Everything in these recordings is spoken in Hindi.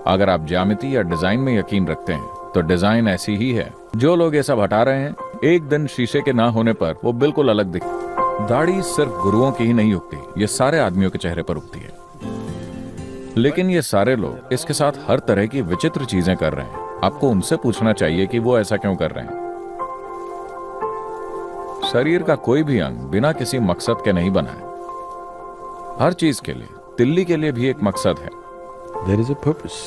अगर आप ज्यामिति या डिजाइन में यकीन रखते हैं तो डिजाइन ऐसी ही है। जो लोग ये सब हटा रहे हैं, एक दिन शीशे के ना होने पर वो बिल्कुल अलग दिखते। दाढ़ी सिर्फ गुरुओं की ही नहीं उगती, ये सारे आदमियों के चेहरे पर उगती है। लेकिन ये सारे लोग इसके साथ हर तरह की विचित्र चीजें कर रहे हैं। आपको उनसे पूछना चाहिए कि वो ऐसा क्यों कर रहे हैं। शरीर का कोई भी अंग बिना किसी मकसद के नहीं बना है। हर चीज के लिए, तिल्ली के लिए भी एक मकसद है। There is a purpose.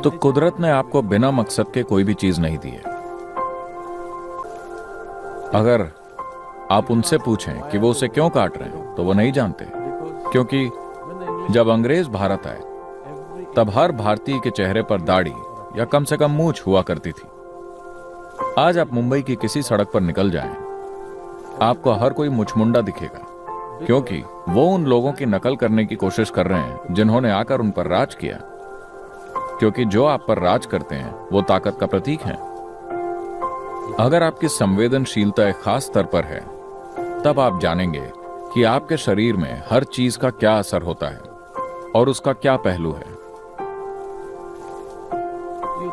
तो कुदरत ने आपको बिना मकसद के कोई भी चीज नहीं दी है। अगर आप उनसे पूछें कि वो उसे क्यों काट रहे हैं तो वो नहीं जानते, क्योंकि जब अंग्रेज भारत आए तब हर भारतीय के चेहरे पर दाढ़ी या कम से कम मूंछ हुआ करती थी। आज आप मुंबई की किसी सड़क पर निकल जाएं, आपको हर कोई मुछमुंडा दिखेगा, क्योंकि वो उन लोगों की नकल करने की कोशिश कर रहे हैं जिन्होंने आकर उन पर राज किया। क्योंकि जो आप पर राज करते हैं वो ताकत का प्रतीक हैं। अगर आपकी संवेदनशीलता एक खास स्तर पर है, तब आप जानेंगे कि आपके शरीर में हर चीज का क्या असर होता है और उसका क्या पहलू है।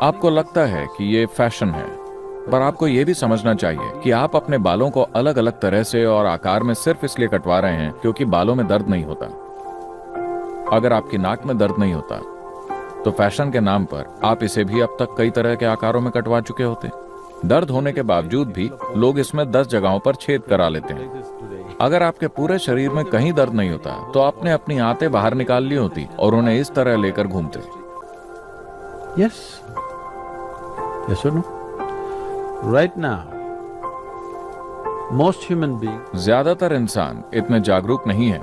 आपको लगता है कि ये फैशन है, पर आपको यह भी समझना चाहिए कि आप अपने बालों को अलग अलग तरह से और आकार में सिर्फ इसलिए कटवा रहे हैं क्योंकि बालों में दर्द नहीं होता। अगर आपकी नाक में दर्द नहीं होता तो फैशन के नाम पर आप इसे भी अब तक कई तरह के आकारों में कटवा चुके होते। दर्द होने के बावजूद भी लोग इसमें 10 जगहों पर छेद करा लेते हैं। अगर आपके पूरे शरीर में कहीं दर्द नहीं होता तो आपने अपनी आंतें बाहर निकाल ली होती और उन्हें इस तरह लेकर घूमते। Yes. Yes or no? Right now, most human beings. ज्यादातर इंसान इतने जागरूक नहीं है,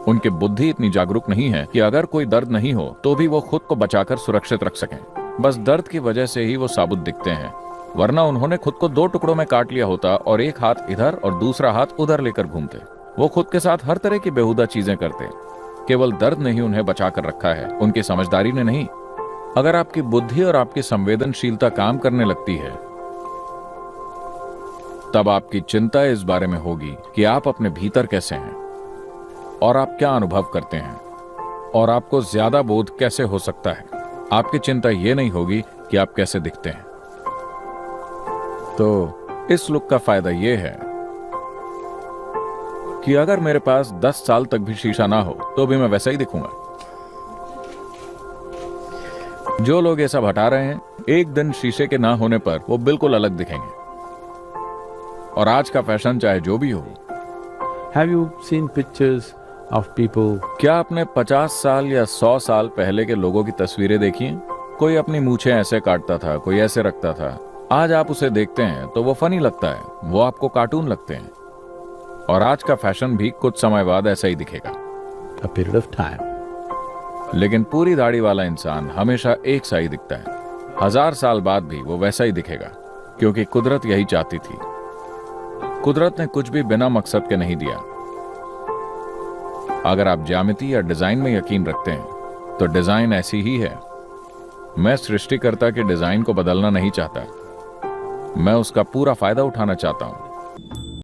उनकी बुद्धि इतनी जागरूक नहीं है कि अगर कोई दर्द नहीं हो तो भी वो खुद को बचाकर सुरक्षित रख सकें। बस दर्द की वजह से ही वो साबुत दिखते हैं, वरना उन्होंने खुद को 2 टुकड़ों में काट लिया होता और एक हाथ इधर और दूसरा हाथ उधर लेकर घूमते। वो खुद के साथ हर तरह की बेहुदा चीजें करते। केवल दर्द ने ही उन्हें बचा कर रखा है, उनकी समझदारी ने नहीं। अगर आपकी बुद्धि और आपकी संवेदनशीलता काम करने लगती है, तब आपकी चिंता इस बारे में होगी कि आप अपने भीतर कैसे हैं और आप क्या अनुभव करते हैं और आपको ज्यादा बोध कैसे हो सकता है। आपकी चिंता यह नहीं होगी कि आप कैसे दिखते हैं। तो इस लुक का फायदा यह है कि अगर मेरे पास 10 साल तक भी शीशा ना हो तो भी मैं वैसा ही दिखूंगा। जो लोग ये सब हटा रहे हैं, एक दिन शीशे के ना होने पर वो बिल्कुल अलग दिखेंगे। और आज का फैशन चाहे जो भी हो। Have you seen pictures of people? क्या आपने 50 साल या 100 साल पहले के लोगों की तस्वीरें देखी हैं? कोई अपनी मूछें ऐसे काटता था, कोई ऐसे रखता था। आज आप उसे देखते हैं तो वो फनी लगता है, वो आपको कार्टून लगते हैं। और आज का फैशन भी कुछ समय बाद ऐसा ही दिखेगा। A period of time. लेकिन पूरी दाढ़ी वाला इंसान हमेशा एक सा ही दिखता है। 1000 साल बाद भी वो वैसा ही दिखेगा, क्योंकि कुदरत यही चाहती थी। कुदरत ने कुछ भी बिना मकसद के नहीं दिया। अगर आप ज्यामिति या डिजाइन में यकीन रखते हैं तो डिजाइन ऐसी ही है। मैं सृष्टिकर्ता के डिजाइन को बदलना नहीं चाहता, मैं उसका पूरा फायदा उठाना चाहता हूं।